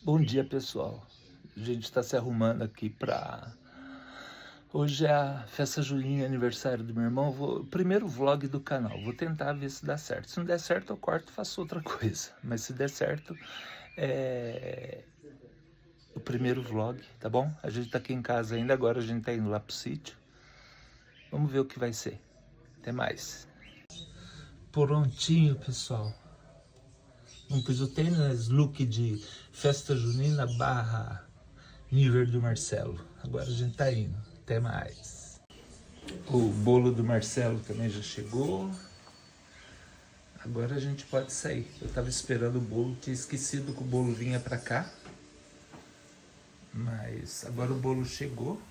Bom dia, pessoal. A gente está se arrumando aqui para... Hoje é a festa junina, aniversário do meu irmão. Primeiro vlog do canal. Vou tentar ver se dá certo. Se não der certo, eu corto e faço outra coisa. Mas se der certo, é o primeiro vlog, tá bom? A gente tá aqui em casa ainda, agora a gente tá indo lá pro sítio. Vamos ver o que vai ser. Até mais. Prontinho, pessoal. Não pus o tênis, look de festa junina barra nível do Marcelo. Agora a gente tá indo. Até mais. O bolo do Marcelo também já chegou. Agora a gente pode sair. Eu tava esperando o bolo, tinha esquecido que o bolo vinha pra cá. Mas agora o bolo chegou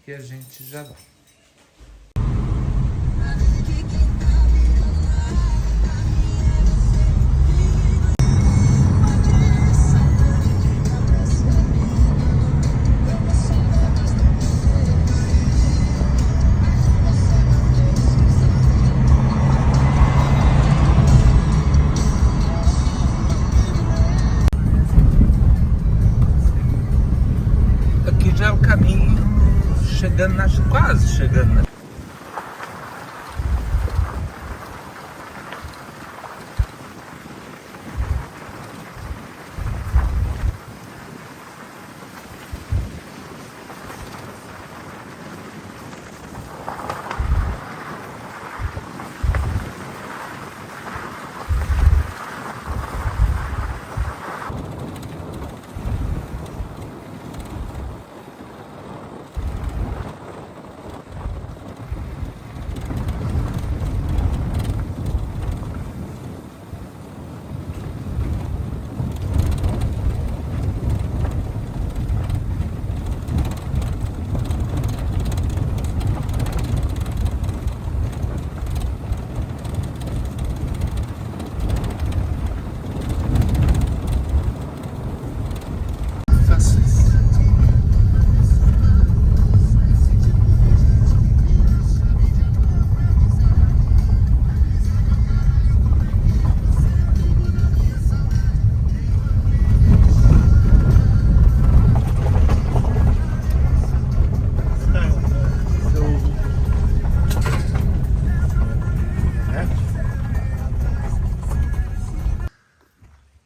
e a gente já vai. Aqui já é o caminho chegando na... quase chegando na...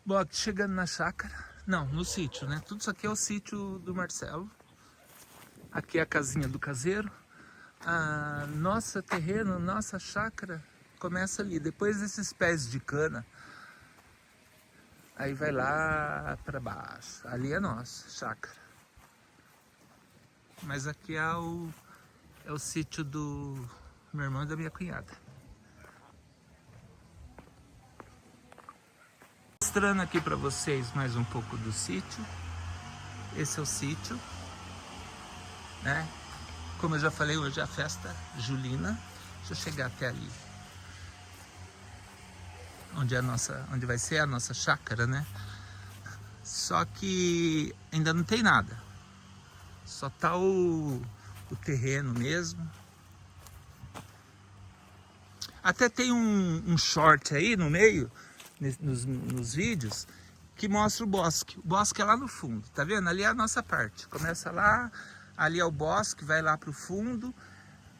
Bom, aqui chegando na chácara, não, no sítio, né? Tudo isso aqui é o sítio do Marcelo. Aqui é a casinha do caseiro. A nossa terreno, nossa chácara começa ali. Depois desses pés de cana, aí vai lá para baixo. Ali é nossa chácara. Mas aqui é o sítio do meu irmão e da minha cunhada. Mostrando aqui para vocês mais um pouco do sítio. Esse é o sítio, né? Como eu já falei, hoje é a festa julina. Deixa eu chegar até ali, onde vai ser a nossa chácara, né? Só que ainda não tem nada. Só tá o terreno mesmo. Até tem um short aí no meio, nos vídeos, que mostra o bosque. O bosque é lá no fundo, tá vendo? Ali é a nossa parte. Começa lá, ali é o bosque, vai lá pro fundo.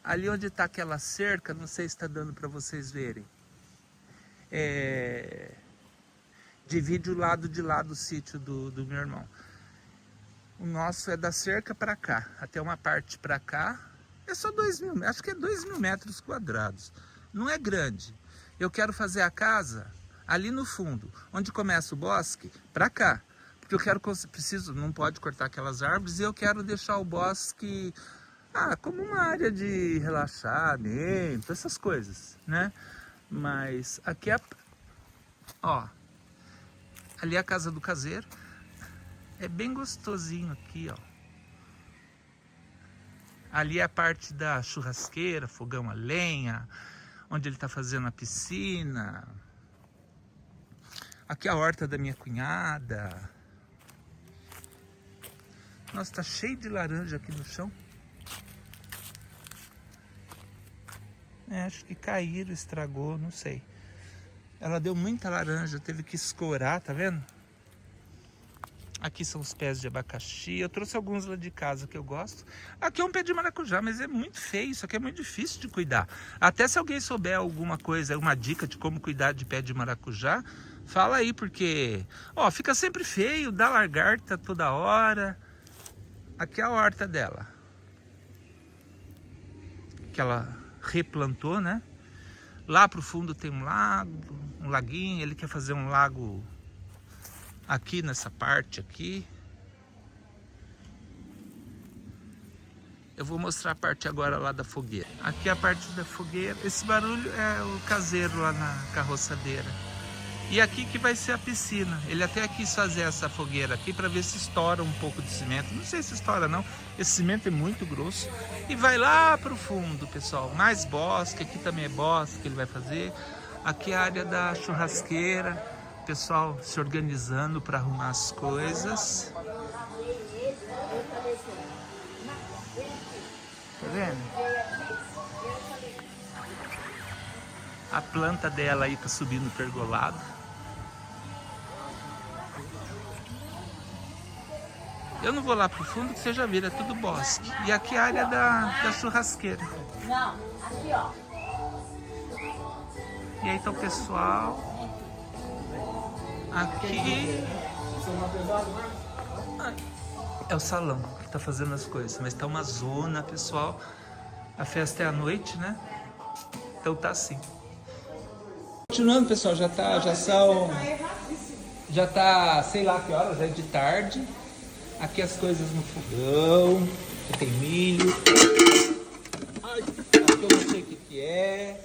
Ali onde tá aquela cerca, não sei se está dando para vocês verem. Divide o lado de lá do sítio do meu irmão. O nosso é da cerca para cá, até uma parte para cá. É só 2.000, acho que é 2.000 metros quadrados. Não é grande. Eu quero fazer a casa ali no fundo, onde começa o bosque, para cá. Porque eu quero, não pode cortar aquelas árvores, e eu quero deixar o bosque como uma área de relaxamento, essas coisas, né? Mas aqui é, ó, ali é a casa do caseiro. É bem gostosinho aqui, ó. Ali é a parte da churrasqueira, fogão a lenha, onde ele tá fazendo a piscina. Aqui é a horta da minha cunhada. Nossa, tá cheio de laranja aqui no chão. Acho que caíram, estragou, não sei. Ela deu muita laranja, teve que escorar, tá vendo? Aqui são os pés de abacaxi. Eu trouxe alguns lá de casa que eu gosto. Aqui é um pé de maracujá, mas é muito feio. Isso aqui é muito difícil de cuidar. Até se alguém souber alguma coisa, uma dica de como cuidar de pé de maracujá, fala aí, porque ó, fica sempre feio, dá lagarta toda hora. Aqui é a horta dela, que ela replantou, né? Lá pro fundo tem um lago, um laguinho. Ele quer fazer um lago aqui nessa parte aqui. Eu vou mostrar a parte agora lá da fogueira. Aqui é a parte da fogueira. Esse barulho é o caseiro lá na carroçadeira. E aqui que vai ser a piscina. Ele até quis fazer essa fogueira aqui para ver se estoura um pouco de cimento. Não sei se estoura não. Esse cimento é muito grosso. E vai lá pro fundo, pessoal. Mais bosque. Aqui também é bosque que ele vai fazer. Aqui é a área da churrasqueira. Pessoal se organizando para arrumar as coisas. Tá vendo? A planta dela aí tá subindo pergolado. Eu não vou lá pro fundo, que você já viu, é tudo bosque. E aqui é a área da churrasqueira. Não, aqui ó. E aí tá o pessoal. Aqui é o salão que tá fazendo as coisas, mas tá uma zona, pessoal. A festa é à noite, né? Então tá assim. Continuando, pessoal, já tá, sei lá que hora, já é de tarde. Aqui as coisas no fogão, aqui tem milho. Aqui eu não sei o que é.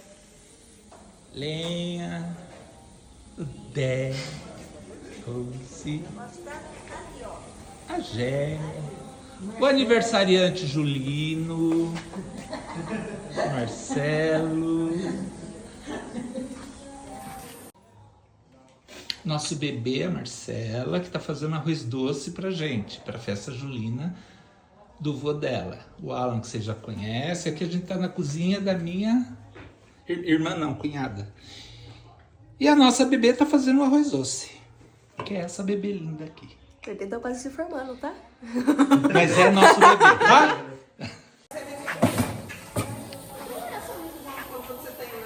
Lenha, o Dé, Rose, a Gé, o aniversariante Julino, Marcelo, nosso bebê, a Marcela, que tá fazendo arroz doce pra gente, pra festa julina do vô dela. O Alan, que vocês já conhecem. Aqui a gente tá na cozinha da minha irmã, não, cunhada. E a nossa bebê tá fazendo um arroz doce, que é essa bebê linda aqui. O bebê tá quase se formando, tá? Mas é nosso bebê, tá?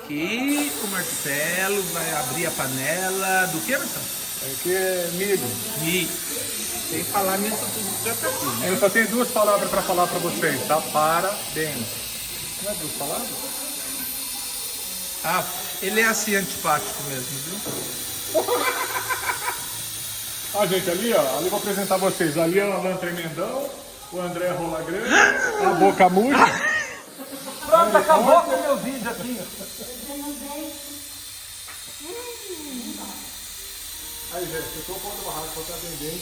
Aqui o Marcelo vai abrir a panela do que, Marcelo? Aqui é milho. E sem falar nisso tudo que já tá aqui, né? Eu só tenho duas palavras para falar para vocês, tá? Parabéns. Não é duas palavras? Ah, ele é assim antipático mesmo, viu? Ah, gente, ali, ó. Ali vou apresentar vocês. Ali é o Alan Tremendão, o André Rola Grande, a Boca Murcha. Pronto, acabou com o meu vídeo aqui. Aí, gente, eu tô pondo uma rádio para atender.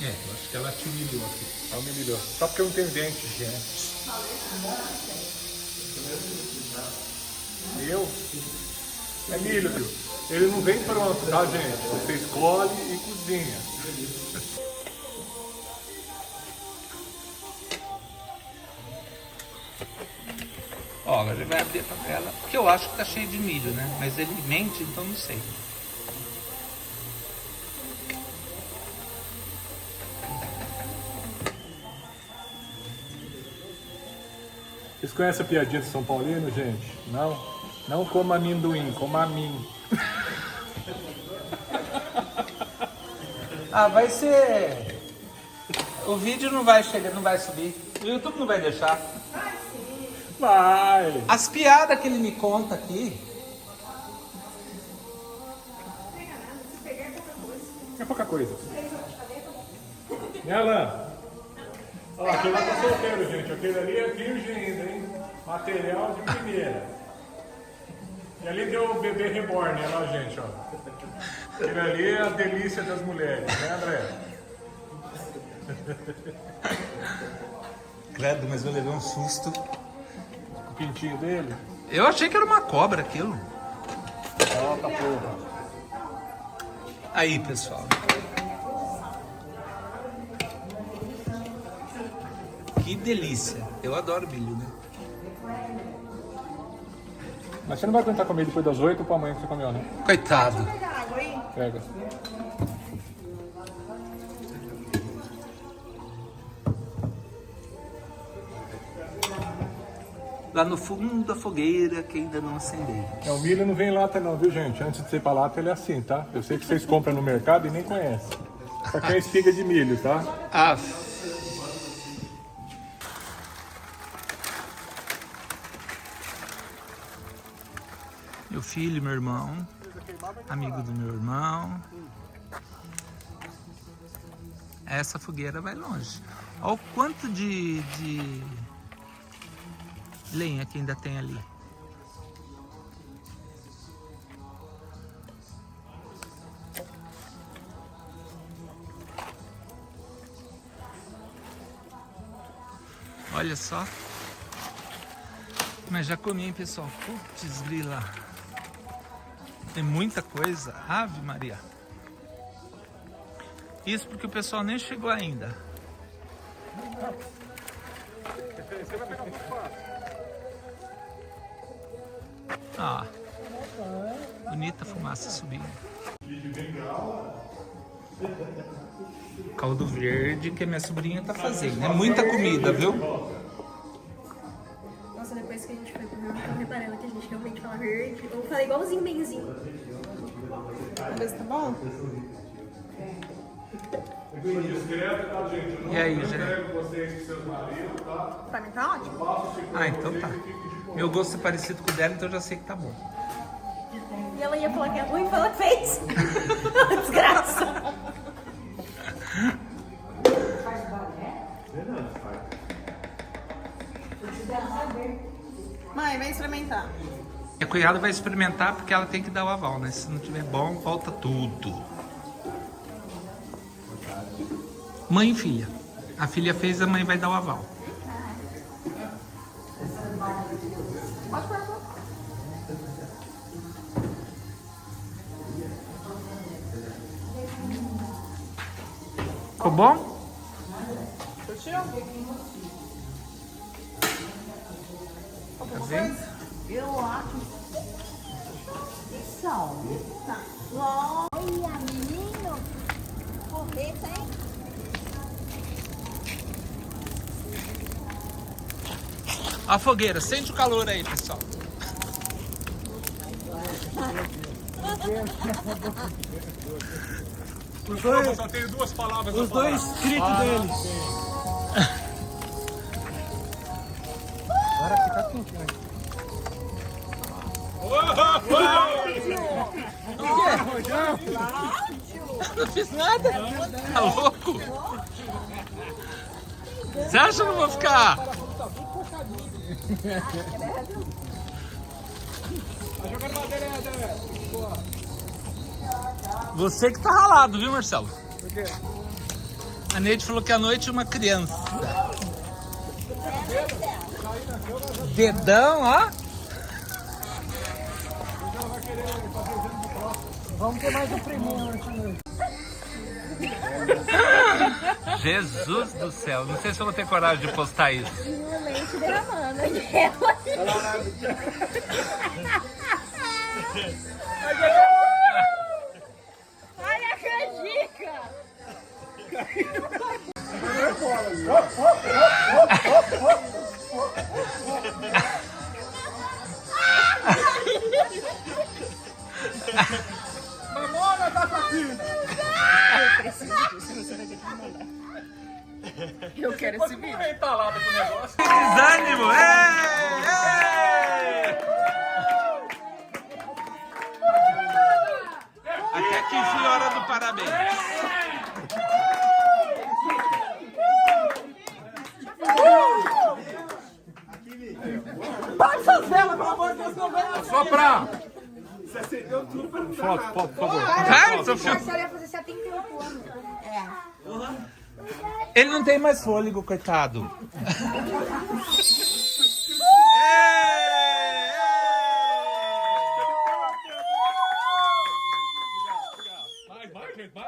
Eu acho que ela te humilhou aqui. Ela me humilhou. Só porque eu não tenho dente, gente. Eu? É milho, viu? Ele não vem pronto, tá, gente? Você escolhe e cozinha. Ó, agora ele vai abrir a panela, porque eu acho que tá cheio de milho, né? Mas ele mente, então não sei. Vocês conhecem a piadinha de São Paulino, gente? Não? Não coma amendoim, coma a mim. Ah, vai ser... O vídeo não vai chegar, não vai subir. O YouTube não vai deixar. Vai! As piadas que ele me conta aqui... É pouca coisa. Né, Alan? Ó, aquele lá tá solteiro, gente. Aquele ali é virgem ainda, hein? Material de primeira. E ali deu o bebê reborn, olha lá, gente, ó. Aquele ali é a delícia das mulheres, né, André? Credo, mas eu levei um susto. O pintinho dele. Eu achei que era uma cobra aquilo. Solta, porra. Aí, pessoal. Que delícia. Eu adoro milho, né? Mas você não vai aguentar comer depois das 8 ou pra amanhã que você comeu, né? Coitado. Pega. Lá no fundo da fogueira que ainda não acendeu. É, o milho não vem em lata não, viu, gente? Antes de ser pra lata, ele é assim, tá? Eu sei que vocês compram no mercado e nem conhecem. Isso aqui é espiga de milho, tá? Ah. Meu filho, meu irmão, amigo do meu irmão. Essa fogueira vai longe. Olha o quanto de lenha que ainda tem ali. Olha só. Mas já comi, hein, pessoal? Putz, grila. Tem muita coisa. Ave Maria. Isso porque o pessoal nem chegou ainda. Ah, bonita fumaça subindo. Caldo verde que a minha sobrinha tá fazendo. É muita comida, viu? Nossa, depois que a gente foi comer, eu tô reparando que a gente realmente fala verde. Eu falei igualzinho, benzinho. Vamos ver se tá bom? E aí, gente? Pra mim tá ótimo. Ah, então tá. Meu gosto é parecido com o dela, então eu já sei que tá bom. E ela ia falar que é ruim, foi ela que fez. Desgraça. Mãe, vem experimentar. Minha cunhada vai experimentar porque ela tem que dar o aval, né? Se não tiver bom, volta tudo. Mãe e filha. A filha fez, a mãe vai dar o aval. Ficou bom? Curtiu? Tá vendo? Eu acho que são. Tá. Olha, menino. Correta, hein? A fogueira, sente o calor aí, pessoal. Eu só tenho duas palavras. Os dois gritos deles. Agora aqui tá quente, né? Não fiz nada. Tá louco? Você acha que eu não vou ficar? Você que tá ralado, viu, Marcelo? Por quê? A Neide falou que à noite uma criança. Dedão, ó. Vamos ter mais um primeiro essa noite. Jesus do céu, não sei se eu vou ter coragem de postar isso. E o leite derramando. Olha a canjica. Mamona, tá assassino! Eu quero esse vídeo. Entalado com o negócio. Desânimo! Ei! Ei! Até que enfim, hora do parabéns. Baixa as velas, pelo amor de Deus, não vai! Sopra! Você acendeu tudo pra não Foto, por favor. Vai, seu filho. Marcelo ia fazer 78 anos. É. Ele não tem mais fôlego, coitado. Vai, vai, gente, vai.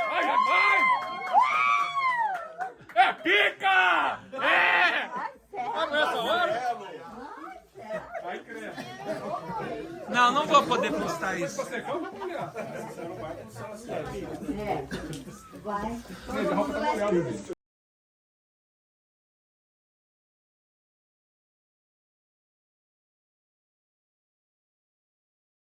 Vai, gente, vai! É pica! É! Vamos nessa hora? Vai, credo. Não, não vou poder. depositar isso. Você calma, vai molhar. É. Vai. Mas a roupa tá molhada.